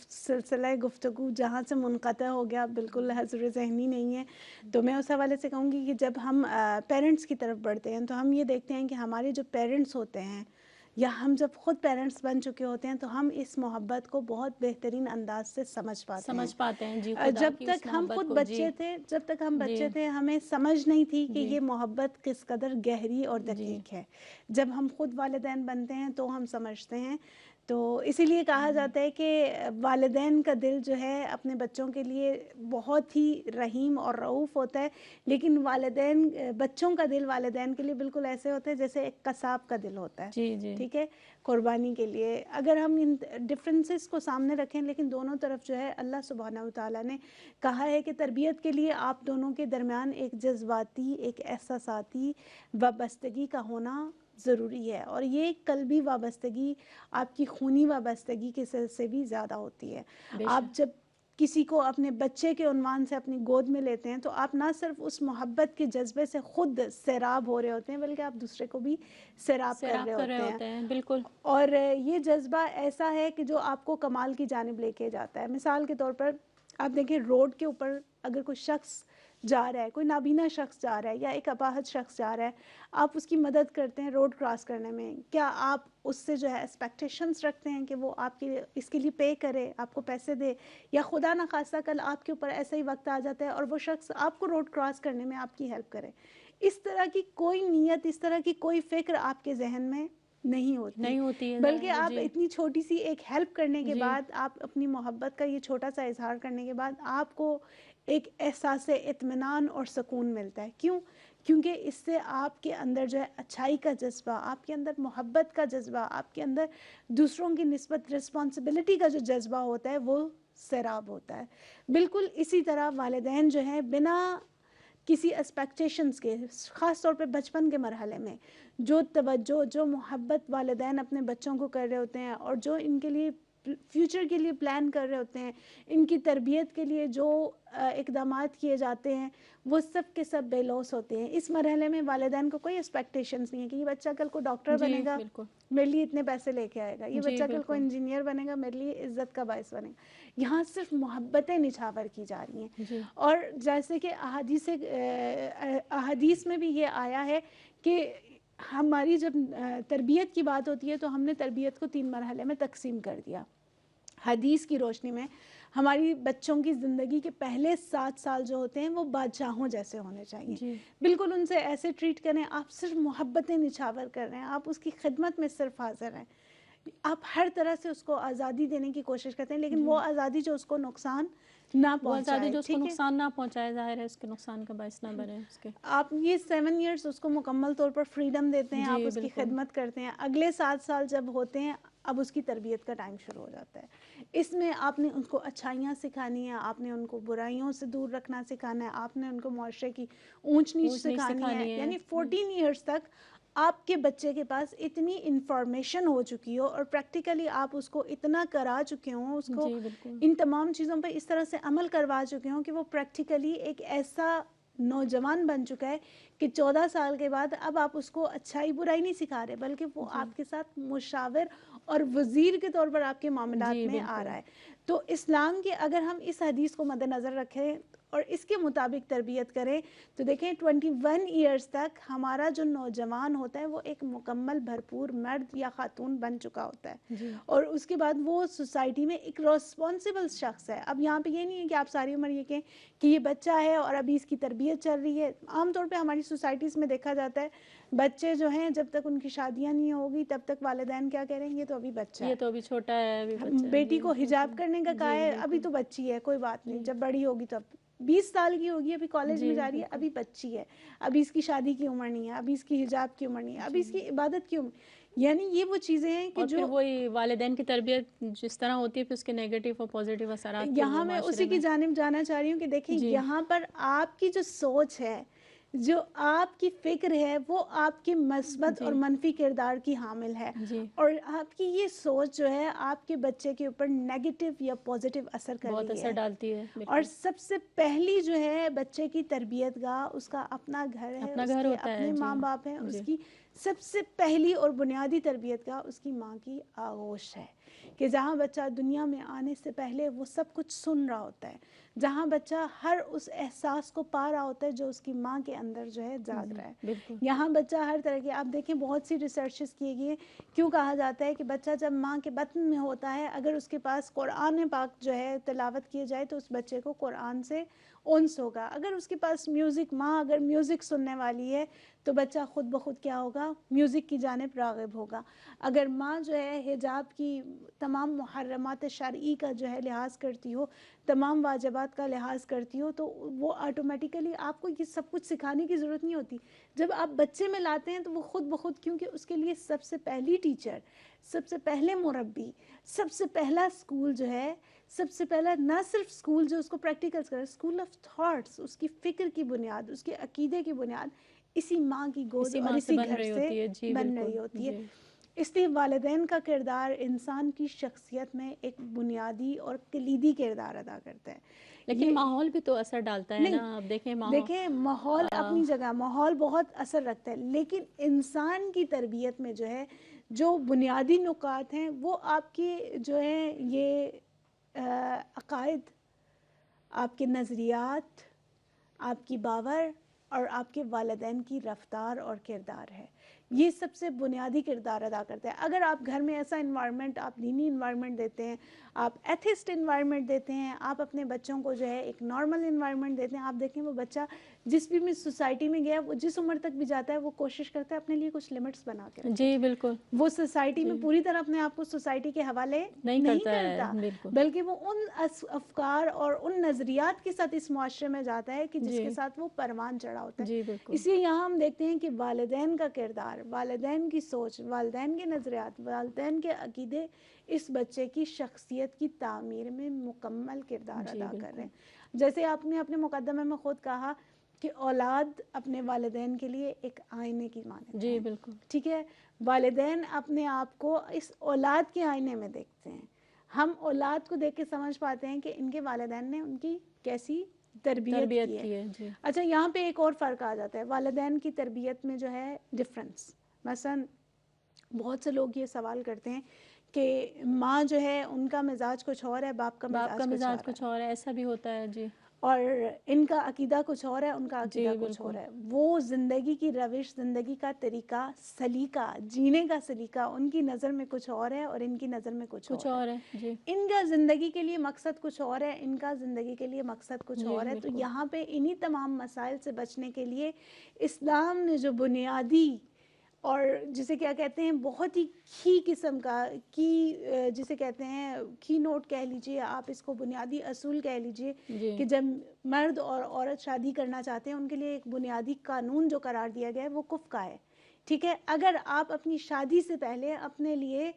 سلسلہ گفتگو جہاں سے منقطع ہو گیا بالکل حضور ذہنی نہیں ہے. تو میں اس حوالے سے کہوں گی کہ جب ہم پیرنٹس کی طرف بڑھتے ہیں تو ہم یہ دیکھتے ہیں کہ ہمارے جو پیرنٹس ہوتے ہیں یا ہم جب خود پیرنٹس بن چکے ہوتے ہیں تو ہم اس محبت کو بہت بہترین انداز سے سمجھ پاتے ہیں. جی جب تک ہم خود بچے تھے، ہمیں سمجھ نہیں تھی کہ یہ محبت کس قدر گہری اور دقیق ہے. جب ہم خود والدین بنتے ہیں تو ہم سمجھتے ہیں. تو اسی لیے کہا جاتا ہے کہ والدین کا دل جو ہے اپنے بچوں کے لیے بہت ہی رحیم اور رؤوف ہوتا ہے، لیکن بچوں کا دل والدین کے لیے بالکل ایسے ہوتا ہے جیسے ایک قصاب کا دل ہوتا ہے، جی جی ٹھیک ہے، قربانی کے لیے۔ اگر ہم ان ڈفرینسز کو سامنے رکھیں، لیکن دونوں طرف جو ہے اللہ سبحانہ و تعالیٰ نے کہا ہے کہ تربیت کے لیے آپ دونوں کے درمیان ایک جذباتی، ایک احساساتی وابستگی کا ہونا ضروری ہے، اور یہ قلبی وابستگی آپ کی خونی وابستگی کے سے بھی زیادہ ہوتی ہے۔ بے آپ شک، جب کسی کو اپنے بچے کے عنوان سے اپنی گود میں لیتے ہیں تو آپ نہ صرف اس محبت کے جذبے سے خود سیراب ہو رہے ہوتے ہیں، بلکہ آپ دوسرے کو بھی سیراب کر رہے سیراب کر رہے ہوتے ہیں، ہوتے ہیں، بالکل۔ اور یہ جذبہ ایسا ہے کہ جو آپ کو کمال کی جانب لے کے جاتا ہے۔ مثال کے طور پر آپ دیکھیں، روڈ کے اوپر اگر کوئی شخص جا رہا ہے، کوئی نابینا شخص جا رہا ہے یا ایک اپاہج شخص جا رہا ہے، آپ اس کی مدد کرتے ہیں روڈ کراس کرنے میں، کیا آپ اس سے جو ہے ایکسپیکٹیشنز رکھتے ہیں کہ وہ آپ کے اس کے لیے پے کرے، آپ کو پیسے دے، یا خدا نخواستہ کل آپ کے اوپر ایسا ہی وقت آ جاتا ہے اور وہ شخص آپ کو روڈ کراس کرنے میں آپ کی ہیلپ کرے؟ اس طرح کی کوئی نیت، اس طرح کی کوئی فکر آپ کے ذہن میں نہیں ہوتی، نہیں ہوتی ہے، بلکہ ظاہر ہے، آپ جی اتنی چھوٹی سی ایک ہیلپ کرنے کے جی بعد، آپ اپنی محبت کا یہ چھوٹا سا اظہار کرنے کے بعد آپ کو ایک احساس اطمینان اور سکون ملتا ہے۔ کیوں؟ کیونکہ اس سے آپ کے اندر جو ہے اچھائی کا جذبہ، آپ کے اندر محبت کا جذبہ، آپ کے اندر دوسروں کی نسبت رسپانسبلٹی کا جو جذبہ ہوتا ہے وہ سیراب ہوتا ہے۔ بالکل اسی طرح والدین جو ہیں بنا کسی ایکسپیکٹیشنز کے، خاص طور پہ بچپن کے مرحلے میں جو توجہ، جو محبت والدین اپنے بچوں کو کر رہے ہوتے ہیں، اور جو ان کے لیے فیوچر کے لیے پلان کر رہے ہوتے ہیں، ان کی تربیت کے لیے جو اقدامات کیے جاتے ہیں، وہ سب کے سب بے لوث ہوتے ہیں۔ اس مرحلے میں والدین کو کوئی ایکسپیکٹیشنز نہیں ہے کہ یہ بچہ کل کو ڈاکٹر جی بنے گا، بالکل، میرے لیے اتنے پیسے لے کے آئے گا، یہ جی بچہ کل کو بالکل، انجینئر بنے گا، میرے لیے عزت کا باعث بنے گا۔ یہاں صرف محبتیں نچھاور کی جا رہی ہیں، جی اور جیسے کہ احادیث میں بھی یہ آیا ہے کہ ہماری جب تربیت کی بات ہوتی ہے تو ہم نے تربیت کو 3 مرحلے میں تقسیم کر دیا۔ حدیث کی روشنی میں ہماری بچوں کی زندگی کے پہلے 7 سال جو ہوتے ہیں وہ بادشاہوں جیسے ہونے چاہیے، جی بالکل ان سے ایسے ٹریٹ کریں، آپ صرف محبتیں نچھاور کر رہے ہیں، آپ اس کی خدمت میں صرف حاضر ہیں، آپ ہر طرح سے اس کو آزادی دینے کی کوشش کرتے ہیں، لیکن جی، وہ آزادی جو اس کو نقصان نہ وہ آزادی پہنچائے، جو اس کو ٹھیک ہے؟ نقصان نہ پہنچائے، ظاہر ہے اس کے نقصان کا باعث نہ بنے اس کے۔ آپ یہ 7 ایئرس اس کو مکمل طور پر فریڈم دیتے ہیں، آپ جی اس کی بالکل، خدمت کرتے ہیں، اگلے 7 سال جب ہوتے ہیں اب اس کی تربیت کا ٹائم شروع ہو جاتا ہے۔ اس میں آپ نے ان کو اچھائیاں سکھانی ہیں، آپ نے ان کو برائیوں سے دور رکھنا سکھانا ہے، آپ نے ان کو معاشرے کی اونچ نیچ اونچ نیچ سکھانی ہے، سکھانی ہے، یعنی 14 ایئرس تک آپ کے بچے کے پاس اتنی انفارمیشن ہو چکی ہو اور پریکٹیکلی آپ اس کو اتنا کرا چکے ہوں، اس کو جی بالکل، ان تمام چیزوں پر اس طرح سے عمل کروا چکے ہوں کہ وہ پریکٹیکلی ایک ایسا نوجوان بن چکا ہے کہ 14 سال کے بعد اب آپ اس کو اچھائی برائی نہیں سکھا رہے، بلکہ وہ جی آپ کے ساتھ مشاور اور وزیر کے طور پر آپ کے معاملات جی میں آ بالکل، رہا ہے۔ تو اسلام کے اگر ہم اس حدیث کو مد نظر رکھیں اور اس کے مطابق تربیت کریں تو دیکھیں 21 ایئرس تک ہمارا جو نوجوان ہوتا ہے وہ ایک مکمل بھرپور مرد یا خاتون بن چکا ہوتا ہے، جی اور اس کے بعد وہ سوسائٹی میں ایک رسپانسبل شخص ہے۔ اب یہاں پہ یہ نہیں ہے کہ آپ ساری عمر یہ کہیں کہ یہ بچہ ہے اور ابھی اس کی تربیت چل رہی ہے۔ عام طور پہ ہماری سوسائٹیز میں دیکھا جاتا ہے بچے جو ہیں جب تک ان کی شادیاں نہیں ہوگی تب تک والدین کیا کہہ رہے ہیں، یہ تو ابھی بچہ یہ ہے، تو ابھی چھوٹا ہے، ابھی بچہ ہے، بیٹی جی کو حجاب بالکل، کرنے کا کہا جی ہے، ابھی بالکل، تو بچی ہے، کوئی بات نہیں، جی جب بڑی ہوگی تو اب 20 سال کی ہوگی، ابھی کالج میں جی جا رہی ہے، بالکل، ابھی بچی ہے، ابھی اس کی شادی کی عمر نہیں ہے، ابھی اس کی حجاب کی عمر نہیں ہے، ابھی جی، اس کی عبادت کی عمر، یعنی یہ وہ چیزیں ہیں کہ اور پھر جو وہی والدین کی تربیت جس طرح ہوتی ہے پھر اس کے نیگیٹو اور پازیٹیو اثرات پھر وہ یہاں میں معاشرے اسی کی میں۔ جانب جانا چاہ رہی ہوں کہ دیکھیں جی یہاں پر آپ کی جو سوچ ہے، جو آپ کی فکر ہے، وہ آپ کی مثبت اور جی منفی کردار کی حامل ہے، جی اور آپ کی یہ سوچ جو ہے آپ کے بچے کے اوپر نیگیٹو یا پازیٹیو اثر کر بہت رہی اثر ہے، ڈالتی ہے، اور بالکل، سب سے پہلی جو ہے بچے کی تربیت گاہ اس کا اپنا گھر ہے، اپنا اس گھر کے ہوتا ہے، اپنے جی ماں باپ ہیں، اس جی کی سب سے پہلی اور بنیادی تربیت گاہ اس کی ماں کی آغوش ہے، کہ جہاں بچہ دنیا میں آنے سے پہلے وہ سب کچھ سن رہا ہوتا ہے، جہاں بچہ ہر اس احساس کو پا رہا ہوتا ہے جو اس کی ماں کے اندر جو ہے جاگ جی رہا ہے، بالکل، یہاں بچہ ہر طرح کی، آپ دیکھیں بہت سی ریسرچز کیے گئے، کیوں کہا جاتا ہے کہ بچہ جب ماں کے بطن میں ہوتا ہے اگر اس کے پاس قرآن پاک جو ہے تلاوت کیے جائے تو اس بچے کو قرآن سے انس ہوگا، اگر اس کے پاس میوزک، ماں اگر میوزک سننے والی ہے تو بچہ خود بخود کیا ہوگا، میوزک کی جانب راغب ہوگا. اگر ماں جو ہے حجاب کی تمام محرمات شرعی کا جو ہے لحاظ کرتی ہو، تمام واجبات کا لحاظ کرتی ہو، تو وہ آٹومیٹیکلی آپ کو یہ سب کچھ سکھانے کی ضرورت نہیں ہوتی. جب آپ بچے میں لاتے ہیں تو وہ خود بخود، کیونکہ اس کے لیے سب سے پہلی ٹیچر، سب سے پہلے مربی، سب سے پہلا اسکول جو ہے، سب سے پہلا نہ صرف اسکول جو اس کو پریکٹیکلز کرے، اسکول آف تھاٹس، اس کی فکر کی بنیاد، اس کے عقیدے کی بنیاد اسی ماں کی گود اسی اور ماں سے اسی بن گھر رہی سے ہوتی ہے. جی بن بالکل. رہی ہوتی ہے. جی اس لیے والدین کا کردار انسان کی شخصیت میں ایک بنیادی اور کلیدی کردار ادا کرتا ہے. لیکن یہ ماحول بھی تو اثر ڈالتا ہے نہیں، نا. اب دیکھیں دیکھیں ماحول اپنی جگہ، ماحول بہت اثر رکھتا ہے، لیکن انسان کی تربیت میں جو ہے جو بنیادی نکات ہیں وہ آپ کے جو ہیں یہ عقائد، آپ کے نظریات، آپ کی باور اور آپ کے والدین کی رفتار اور کردار ہے. یہ سب سے بنیادی کردار ادا کرتا ہے. اگر آپ گھر میں ایسا انوائرمنٹ، آپ دینی انوائرمنٹ دیتے ہیں، آپ ایتھسٹ انوائرمنٹ دیتے ہیں، آپ اپنے بچوں کو جو ہے ایک نارمل انوائرمنٹ دیتے ہیں، آپ دیکھیں وہ بچہ جس بھی سوسائٹی میں گیا، وہ جس عمر تک بھی جاتا ہے وہ کوشش کرتا ہے اپنے لیے کچھ لمٹس بنا کے رکھے. جی بالکل. وہ سوسائٹی میں جی پوری طرح اپنے آپ کو سوسائٹی کے حوالے نہیں کرتا ہے. کرتا، بالکل. بلکہ وہ ان افکار اور ان نظریات کے ساتھ اس معاشرے میں جاتا ہے کہ جس جی کے ساتھ وہ پروان چڑھا ہوتا ہے. جی بالکل. اس لیے یہاں ہم دیکھتے ہیں کہ والدین کا کردار، والدین کی سوچ، والدین کے نظریات، والدین کے عقیدے اس بچے کی شخصیت کی تعمیر میں مکمل کردار جی ادا کر رہے بالکل. ہیں. جیسے آپ نے اپنے مقدمے میں خود کہا کہ اولاد اپنے والدین کے لیے ایک آئینے کی مانند جی ہے. بالکل. ٹھیک ہے، والدین اپنے آپ کو اس اولاد کے آئینے میں دیکھتے ہیں. ہم اولاد کو دیکھ کے سمجھ پاتے ہیں کہ ان کے والدین نے ان کی کیسی تربیت کی ہے. جی. اچھا، یہاں پہ ایک اور فرق آ جاتا ہے والدین کی تربیت میں جو ہے ڈفرنس. مثلا بہت سے لوگ یہ سوال کرتے ہیں کہ ماں جو ہے ان کا مزاج کچھ اور ہے، باپ کا باپ کا مزاج کچھ اور مزاج ہے، کچھ اور ہے. ایسا بھی ہوتا ہے. جی. اور ان کا عقیدہ کچھ اور ہے، ان کا جی عقیدہ کچھ اور بالکل. ہے. وہ زندگی کی روش، زندگی کا طریقہ، سلیقہ، جینے کا سلیقہ ان کی نظر میں کچھ اور ہے اور ان کی نظر میں کچھ اور ہے. جی. ان کا زندگی کے لیے مقصد کچھ اور ہے، ان کا زندگی کے لیے مقصد کچھ جی اور ہے. تو بالکل. یہاں پہ انہی تمام مسائل سے بچنے کے لیے اسلام نے جو بنیادی اور جسے کیا کہتے ہیں بہت ہی کی قسم کا جسے کہتے ہیں کی نوٹ کہہ لیجئے آپ، اس کو بنیادی اصول کہہ لیجئے جی. کہ جب مرد اور عورت شادی کرنا چاہتے ہیں ان کے لیے ایک بنیادی قانون جو قرار دیا گیا ہے وہ کفر کا ہے. ٹھیک ہے، اگر آپ اپنی شادی سے پہلے اپنے لیے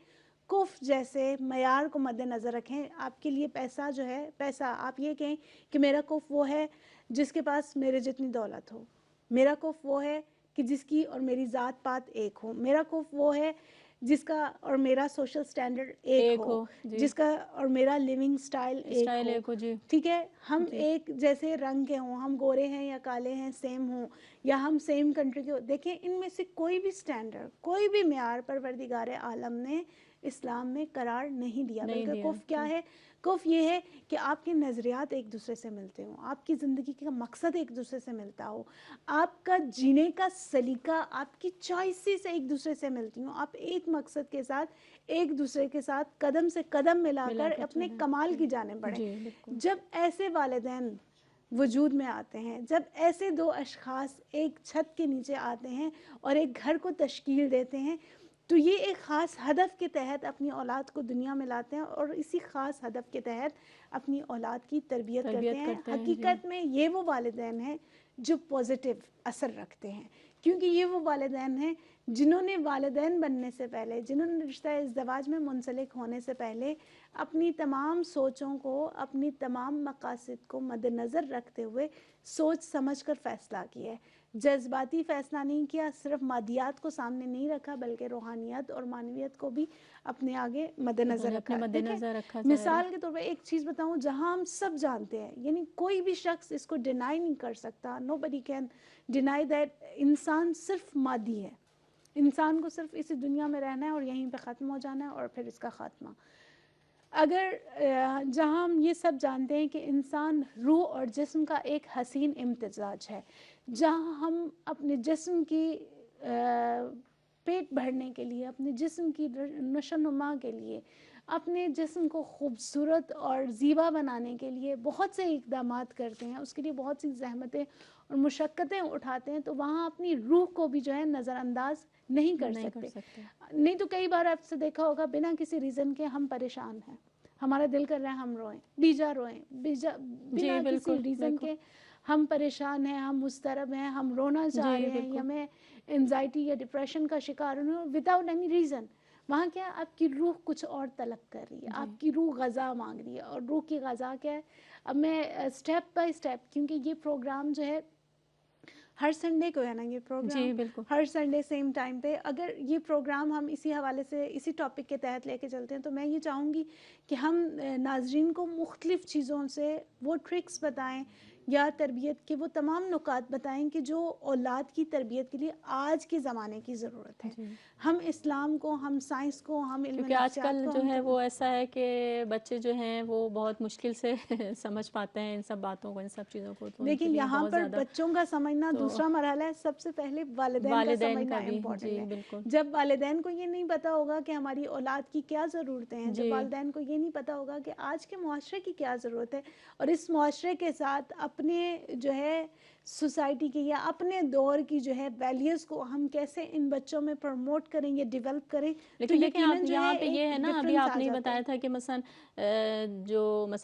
کفر جیسے معیار کو مد نظر رکھیں، آپ کے لیے پیسہ جو ہے، پیسہ آپ یہ کہیں کہ میرا کفر وہ ہے جس کے پاس میرے جتنی دولت ہو، میرا کفر وہ ہے کہ جس کی اور میری ذات پات ایک ہو، میرا کفر وہ ہے جس کا اور میرا سوشل سٹینڈرڈ ایک ہو، جی. جس کا اور میرا لیونگ سٹائل ایک اسٹائل ہو. ایک ہو. جی. ٹھیک ہے، ہم جی. ایک جیسے رنگ کے ہوں، ہم گورے ہیں یا کالے ہیں سیم ہوں، یا ہم سیم کنٹری کے ہوں. دیکھیں ان میں سے کوئی بھی سٹینڈرڈ، کوئی بھی معیار پروردگار عالم نے اسلام میں قرار نہیں دیا. نہیں بلکہ دیا. کفر کیا جی. ہے؟ کفر یہ ہے کہ آپ کے نظریات ایک دوسرے سے ملتے ہوں، آپ کی زندگی کا مقصد ایک دوسرے سے ملتا ہو، آپ کا جینے کا سلیقہ، آپ کی چوائسز ایک دوسرے سے ملتی ہوں، آپ ایک مقصد کے ساتھ ایک دوسرے کے ساتھ قدم سے قدم ملا کر اپنے چلیں. کمال جی. کی جانب بڑھیں. جی بالکل. جب ایسے والدین وجود میں آتے ہیں، جب ایسے دو اشخاص ایک چھت کے نیچے آتے ہیں اور ایک گھر کو تشکیل دیتے ہیں، تو یہ ایک خاص ہدف کے تحت اپنی اولاد کو دنیا میں لاتے ہیں اور اسی خاص ہدف کے تحت اپنی اولاد کی تربیت کرتے ہیں. جی. حقیقت میں یہ وہ والدین ہیں جو پازیٹیو اثر رکھتے ہیں، کیونکہ یہ وہ والدین ہیں جنہوں نے والدین بننے سے پہلے، جنہوں نے رشتہ ازدواج میں منسلک ہونے سے پہلے اپنی تمام سوچوں کو، اپنی تمام مقاصد کو مد نظر رکھتے ہوئے سوچ سمجھ کر فیصلہ کیا ہے. جذباتی فیصلہ نہیں کیا، صرف مادیات کو سامنے نہیں رکھا بلکہ روحانیت اور معنویت کو بھی اپنے آگے مد انہوں نظر نے اپنے رکھا. مد دیکھیں نظر رکھا. مثال کے طور پہ ایک چیز بتاؤں جہاں ہم سب جانتے ہیں، یعنی کوئی بھی شخص اس کو ڈینائی نہیں کر سکتا، nobody can deny that انسان صرف مادی ہے، انسان کو صرف اسی دنیا میں رہنا ہے اور یہیں پہ ختم ہو جانا ہے اور پھر اس کا خاتمہ. اگر جہاں ہم یہ سب جانتے ہیں کہ انسان روح اور جسم کا ایک حسین امتزاج ہے، جہاں ہم اپنے جسم کی پیٹ بھرنے کے لیے، اپنے جسم کی نشو و نما کے لیے، اپنے جسم کو خوبصورت اور زیبا بنانے کے لیے بہت سے اقدامات کرتے ہیں، اس کے لیے بہت سی زحمتیں اور مشقتیں اٹھاتے ہیں، تو وہاں اپنی روح کو بھی جو ہے نظر انداز نہیں کر سکتے. نہیں تو کئی بار آپ سے دیکھا ہوگا بنا کسی ریزن کے ہم پریشان ہیں، ہمارا دل کر رہا ہے ہم روئیں، بنا کسی ریزن کے ہم پریشان ہیں، ہم مضطرب ہیں، ہم رونا چاہ رہے ہیں، یا میں انزائٹی یا ڈپریشن کا شکار ہوں وداؤٹ اینی ریزن. وہاں کیا ہے، آپ کی روح کچھ اور طلب کر رہی ہے، آپ کی روح غذا مانگ رہی ہے. اور روح کی غذا کیا ہے؟ اب میں اسٹیپ بائی اسٹیپ، کیونکہ یہ پروگرام جو ہے ہر سنڈے کو ہے نا، یہ پروگرام ہر سنڈے سیم ٹائم پہ، اگر یہ پروگرام ہم اسی حوالے سے اسی ٹاپک کے تحت لے کے چلتے ہیں تو میں یہ چاہوں گی کہ ہم ناظرین کو مختلف چیزوں سے وہ ٹرکس بتائیں یا تربیت کے وہ تمام نکات بتائیں کہ جو اولاد کی تربیت کے لیے آج کے زمانے کی ضرورت ہے. ہم اسلام کو، ہم سائنس کو، ہم علم کیونکہ آج نفسیات کل کو جو ہے وہ ایسا ہے کہ بچے جو ہیں وہ بہت مشکل سے سمجھ پاتے ہیں ان سب باتوں کو، ان سب چیزوں کو. تو دیکھیں یہاں پر بچوں کا سمجھنا دوسرا مرحلہ ہے، سب سے پہلے والدین کا سمجھنا امپورٹنٹ ہے. جب والدین کو یہ نہیں پتا ہوگا کہ ہماری اولاد کی کیا ضرورتیں ہیں، جب والدین کو یہ نہیں پتا ہوگا کہ آج کے معاشرے کی کیا ضرورت ہے، اور اس معاشرے کے ساتھ اپنے جو ہے سوسائٹی کی یا اپنے دور کی جو ہے ویلیوز کو ہم کیسے ان بچوں میں پروموٹ کریں یا ڈیولپ کریں. لیکن دیکھیں آپ یہاں پہ یہ ہے نا، ابھی آپ نے بتایا تھا کہ مثلا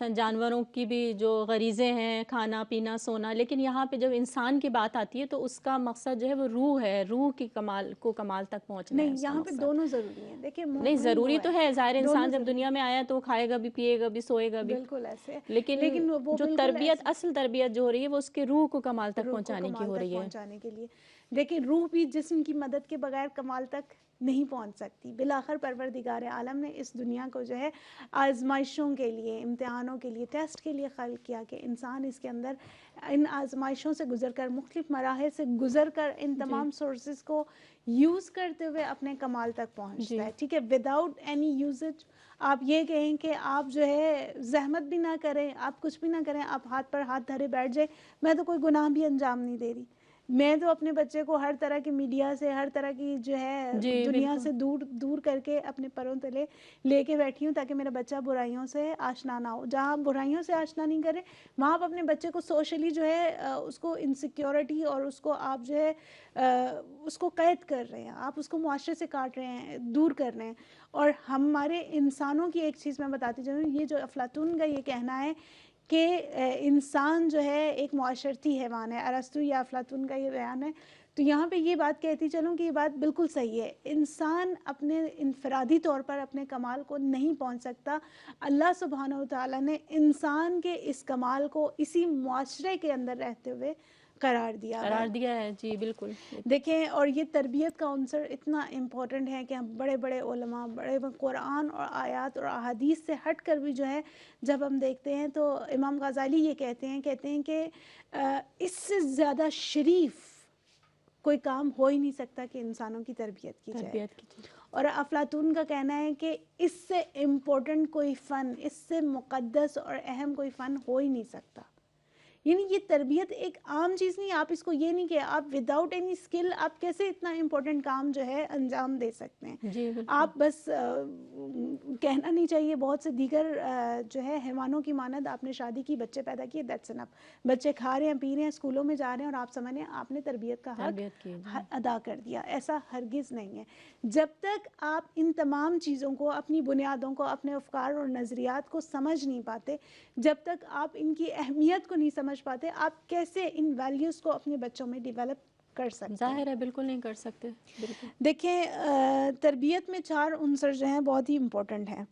جانوروں کی بھی جو غریزیں ہیں، کھانا پینا سونا، لیکن یہاں پہ جب انسان کی بات آتی ہے تو اس کا مقصد جو ہے وہ روح ہے، روح کی کمال تک پہنچنا ہے. نہیں، یہاں پہ دونوں ضروری ہیں. دیکھیں نہیں ضروری تو ہے، ظاہر انسان جب دنیا میں آیا تو وہ کھائے گا بھی، پیے گا بھی، سوئے گا بھی، بالکل ایسے. لیکن جو تربیت، اصل تربیت جو ہو رہی ہے وہ اس کے روح کو کمال تک روح کو پہنچانے کی کمال ہو تک رہی ہے. پہنچانے کے لیے. دیکھیں روح بھی جسم کی مدد کے بغیر کمال تک نہیں پہنچ سکتی. بالآخر پروردگار عالم نے اس دنیا کو جو ہے آزمائشوں کے لیے، امتحانوں کے لیے، ٹیسٹ کے لیے خلق کیا کہ انسان اس کے اندر ان آزمائشوں سے گزر کر، مختلف مراحل سے گزر کر، ان تمام سورسز کو یوز کرتے ہوئے اپنے کمال تک پہنچتا ہے. ٹھیک ہے، وداؤٹ اینی یوزج. آپ یہ کہیں کہ آپ جو ہے زحمت بھی نہ کریں، آپ کچھ بھی نہ کریں، آپ ہاتھ پر ہاتھ دھرے بیٹھ جائیں، میں تو کوئی گناہ بھی انجام نہیں دے رہی. میں تو اپنے بچے کو ہر طرح کی میڈیا سے، ہر طرح کی جو ہے دنیا سے دور کر کے اپنے پروں تلے لے کے بیٹھی ہوں، تاکہ میرا بچہ برائیوں سے آشنا نہ ہو. جہاں آپ برائیوں سے آشنا نہیں کریں، وہاں آپ اپنے بچے کو سوشلی جو ہے اس کو انسیکیورٹی اور اس کو آپ جو ہے اس کو قید کر رہے ہیں، آپ اس کو معاشرے سے کاٹ رہے ہیں، دور کر رہے ہیں. اور ہمارے انسانوں کی ایک چیز میں بتاتی جاؤں، یہ جو افلاطون کا یہ کہنا ہے کہ انسان جو ہے ایک معاشرتی حیوان ہے، ارسطو یا افلاطون کا یہ بیان ہے. تو یہاں پہ یہ بات کہتی چلوں کہ یہ بات بالکل صحیح ہے. انسان اپنے انفرادی طور پر اپنے کمال کو نہیں پہنچ سکتا. اللہ سبحانہ و تعالیٰ نے انسان کے اس کمال کو اسی معاشرے کے اندر رہتے ہوئے قرار دیا ہے. جی بالکل. دیکھیں، اور یہ تربیت کا عنصر اتنا امپورٹنٹ ہے کہ ہم بڑے بڑے علماء، بڑے قرآن اور آیات اور احادیث سے ہٹ کر بھی جو ہے جب ہم دیکھتے ہیں تو امام غزالی یہ کہتے ہیں کہ اس سے زیادہ شریف کوئی کام ہو ہی نہیں سکتا کہ انسانوں کی تربیت کی جائے. اور افلاطون کا کہنا ہے کہ اس سے امپورٹنٹ کوئی فن، اس سے مقدس اور اہم کوئی فن ہو ہی نہیں سکتا. یعنی یہ تربیت ایک عام چیز نہیں. آپ اس کو یہ نہیں کہ آپ وداؤٹ اینی اسکل آپ کیسے اتنا امپورٹنٹ کام جو ہے انجام دے سکتے ہیں. آپ بس کہنا نہیں چاہیے بہت سے دیگر جو ہے حیوانوں کی مانند آپ نے شادی کی، بچے پیدا کیے، دیٹس انف. بچے کھا رہے ہیں، پی رہے ہیں، اسکولوں میں جا رہے ہیں، اور آپ سمجھ رہے ہیں آپ نے تربیت کا حق ادا کر دیا. ایسا ہرگز نہیں ہے. جب تک آپ ان تمام چیزوں کو، اپنی بنیادوں کو، اپنے افکار اور نظریات کو سمجھ نہیں پاتے، جب تک آپ ان کی اہمیت کو نہیں سمجھ پاتے، آپ کیسے ان ویلیوز کو اپنے بچوں میں ڈیولپ کر سکتے ہیں؟ ظاہر ہے بالکل نہیں کر سکتے. بالکل. دیکھیں تربیت میں 4 عنصر جو ہیں بہت ہی امپورٹنٹ ہیں.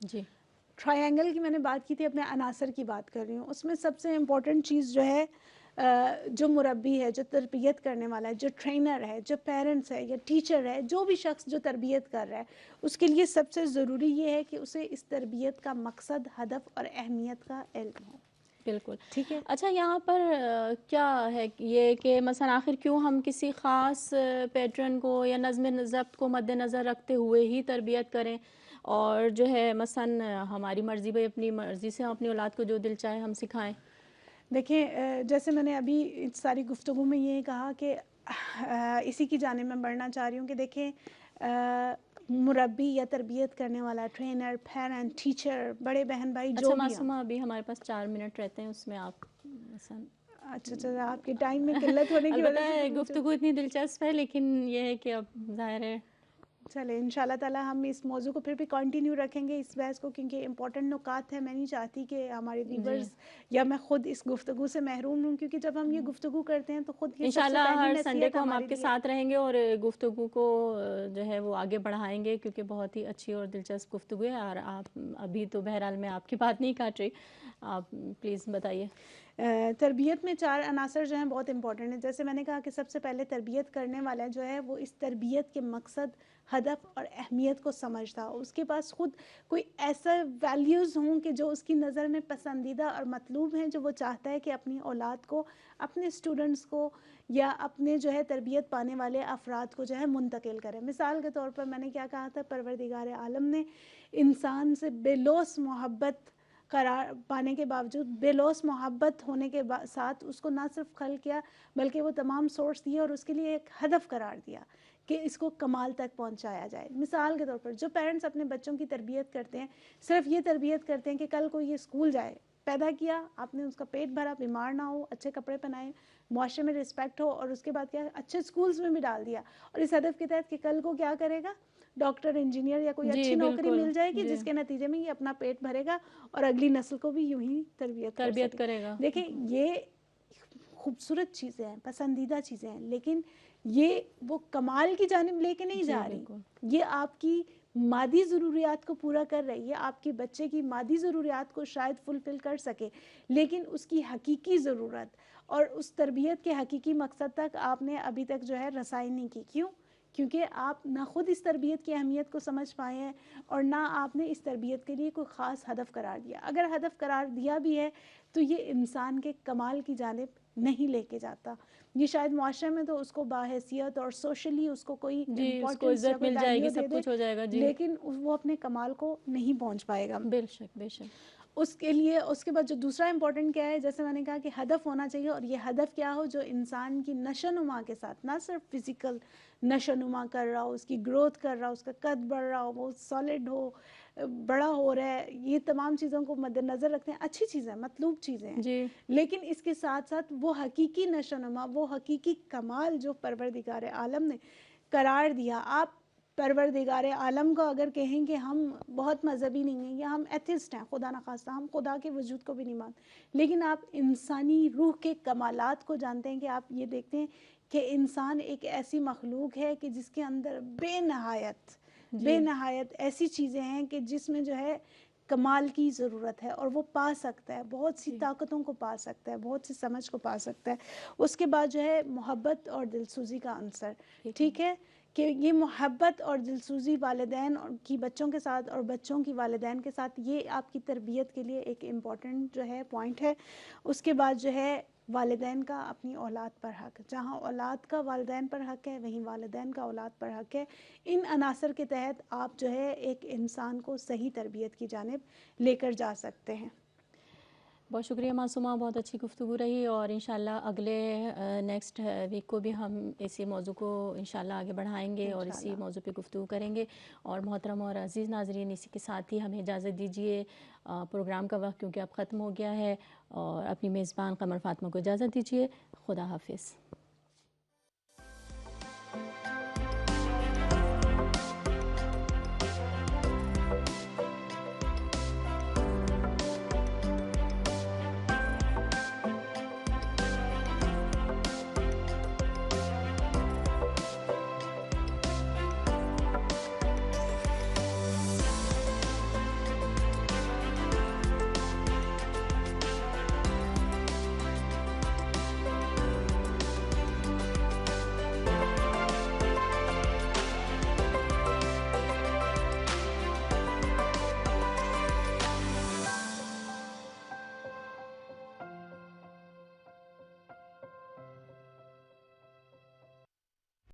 جی. ٹرائنگل کی میں نے بات کی تھی، اپنے عناصر کی بات کر رہی ہوں. اس میں سب سے امپورٹنٹ چیز جو ہے جو مربی ہے، جو تربیت کرنے والا ہے، جو ٹرینر ہے، جو پیرنٹس ہے یا ٹیچر ہے، جو بھی شخص جو تربیت کر رہا ہے، اس کے لیے سب سے ضروری یہ ہے کہ اسے اس تربیت کا مقصد، ہدف اور اہمیت کا علم ہو. بالکل. ٹھیک ہے. اچھا، یہاں پر کیا ہے یہ کہ مثلا آخر کیوں ہم کسی خاص پیٹرن کو یا نظم ضبط کو مد نظر رکھتے ہوئے ہی تربیت کریں، اور جو ہے مثلا ہماری مرضی بھائی اپنی مرضی سے ہم اپنی اولاد کو جو دل چاہے ہم سکھائیں؟ دیکھیں جیسے میں نے ابھی اس ساری گفتگو میں یہ کہا کہ اسی کی جانب میں بڑھنا چاہ رہی ہوں کہ دیکھیں مربی یا تربیت کرنے والا، ٹرینر، پیرنٹ، ٹیچر، بڑے بہن بھائی اچھا جو بھی ہوں. معصومہ، ابھی ہمارے پاس 4 منٹ رہتے ہیں، اس میں آپ مثلا اچھا آپ کے ٹائم میں قلت ہونے کی البتہ وجہ سے گفتگو اتنی دلچسپ ہے، لیکن یہ ہے کہ اب ظاہر ہے چلے ان شاء اللہ تعالیٰ ہم اس موضوع کو پھر بھی کنٹینیو رکھیں گے اس بحث کو، کیونکہ امپورٹنٹ نکات ہے. میں نہیں چاہتی کہ ہمارے جی ویورز یا میں خود اس گفتگو سے محروم ہوں، کیونکہ جب ہم یہ گفتگو کرتے ہیں تو خود یہ سب سے انشاءاللہ پہلی ہر سنڈے نصیحت کو ہم ہمارے آپ کے لیے. ساتھ رہیں گے اور گفتگو کو جو ہے وہ آگے بڑھائیں گے، کیونکہ بہت ہی اچھی اور دلچسپ گفتگو ہے. اور آپ ابھی تو بہرحال میں آپ کی بات نہیں کاٹ رہی، آپ پلیز بتائیے. تربیت میں 4 عناصر جو ہیں بہت امپورٹنٹ ہیں. جیسے میں نے کہا کہ سب سے پہلے تربیت کرنے والا جو ہے وہ اس تربیت کے مقصد، ہدف اور اہمیت کو سمجھتا ہو. اس کے پاس خود کوئی ایسا ویلیوز ہوں کہ جو اس کی نظر میں پسندیدہ اور مطلوب ہیں، جو وہ چاہتا ہے کہ اپنی اولاد کو، اپنے اسٹوڈنٹس کو یا اپنے جو ہے تربیت پانے والے افراد کو جو ہے منتقل کرے. مثال کے طور پر میں نے کیا کہا تھا، پروردگار عالم نے انسان سے بے لوث محبت قرار پانے کے باوجود، بے لوث محبت ہونے کے ساتھ اس کو نہ صرف خلق کیا بلکہ وہ تمام سورس دیے اور اس کے لیے ایک ہدف قرار دیا کہ اس کو کمال تک پہنچایا جائے. مثال کے طور پر جو پیرنٹس اپنے بچوں کی تربیت کرتے ہیں، صرف یہ تربیت کرتے ہیں کہ کل کو یہ اسکول جائے. پیدا کیا آپ نے، اس کا پیٹ بھرا، بیمار نہ ہو، اچھے کپڑے پہنائے، معاشرے میں رسپیکٹ ہو، اور اس کے بعد کیا اچھے اسکولز میں بھی ڈال دیا، اور اس ہدف کے تحت کہ کل کو کیا کرے گا، ڈاکٹر، انجینئر یا کوئی جی اچھی نوکری بالکل، مل جائے گی، جی جس کے نتیجے میں یہ اپنا پیٹ بھرے گا اور اگلی نسل کو بھی یوں ہی تربیت کر سکے. کرے گا. دیکھیں یہ خوبصورت چیزیں ہیں، پسندیدہ چیزیں ہیں، لیکن یہ وہ کمال کی جانب لے کے نہیں جی جا رہی. بالکل. یہ آپ کی مادی ضروریات کو پورا کر رہی ہے، آپ کے بچے کی مادی ضروریات کو شاید فلفل کر سکے، لیکن اس کی حقیقی ضرورت اور اس تربیت کے حقیقی مقصد تک آپ نے ابھی تک جو ہے رسائی نہیں کی. کیوں؟ کیونکہ آپ نہ خود اس تربیت کی اہمیت کو سمجھ پائے ہیں اور نہ آپ نے اس تربیت کے لیے کوئی خاص ہدف قرار دیا. اگر ہدف قرار دیا بھی ہے تو یہ انسان کے کمال کی جانب نہیں لے کے جاتا. یہ شاید معاشرے میں تو اس کو باحیثیت اور سوشلی اس کو کوئی جی اس کو امپورٹنس یا عزت کوئی مل جائے ویلیو گی، دے سب دے، کچھ ہو جائے گا. جی لیکن وہ اپنے کمال کو نہیں پہنچ پائے گا. بے شک بے شک. اس کے لیے اس کے بعد جو دوسرا امپورٹنٹ کیا ہے، جیسے میں نے کہا کہ ہدف ہونا چاہیے، اور یہ ہدف کیا ہو جو انسان کی نشو نما کے ساتھ، نہ صرف فزیکل نشو نما کر رہا ہو، اس کی گروتھ کر رہا ہو، اس کا قد بڑھ رہا ہو، وہ سالڈ ہو، بڑا ہو رہا ہے. یہ تمام چیزوں کو مد نظر رکھتے ہیں، اچھی چیزیں، مطلوب چیزیں ہیں، جی لیکن اس کے ساتھ ساتھ وہ حقیقی نشو نما، وہ حقیقی کمال جو پروردگار عالم نے قرار دیا. آپ پروردگار عالم کو اگر کہیں کہ ہم بہت مذہبی نہیں ہیں یا ہم ایتھسٹ ہیں، خدا نخواستہ ہم خدا کے وجود کو بھی نہیں مانتے، لیکن آپ انسانی روح کے کمالات کو جانتے ہیں کہ آپ یہ دیکھتے ہیں کہ انسان ایک ایسی مخلوق ہے کہ جس کے اندر بے نہایت ایسی چیزیں ہیں کہ جس میں جو ہے کمال کی ضرورت ہے، اور وہ پا سکتا ہے، بہت سی طاقتوں کو پا سکتا ہے، بہت سی سمجھ کو پا سکتا ہے. اس کے بعد جو ہے محبت اور دلسوزی کا عنصر. ٹھیک ہے کہ یہ محبت اور دلسوزی والدین کی بچوں کے ساتھ اور بچوں کی والدین کے ساتھ، یہ آپ کی تربیت کے لیے ایک امپورٹنٹ جو ہے پوائنٹ ہے. اس کے بعد جو ہے والدین کا اپنی اولاد پر حق. جہاں اولاد کا والدین پر حق ہے، وہیں والدین کا اولاد پر حق ہے. ان عناصر کے تحت آپ جو ہے ایک انسان کو صحیح تربیت کی جانب لے کر جا سکتے ہیں. بہت شکریہ معصومہ، بہت اچھی گفتگو رہی، اور انشاءاللہ اگلے نیکسٹ ویک کو بھی ہم اسی موضوع کو انشاءاللہ آگے بڑھائیں گے اور اسی انشاءاللہ. موضوع پہ گفتگو کریں گے. اور محترم اور عزیز ناظرین، اسی کے ساتھ ہی ہمیں اجازت دیجیے، پروگرام کا وقت کیونکہ اب ختم ہو گیا ہے، اور اپنی میزبان قمر فاطمہ کو اجازت دیجیے. خدا حافظ.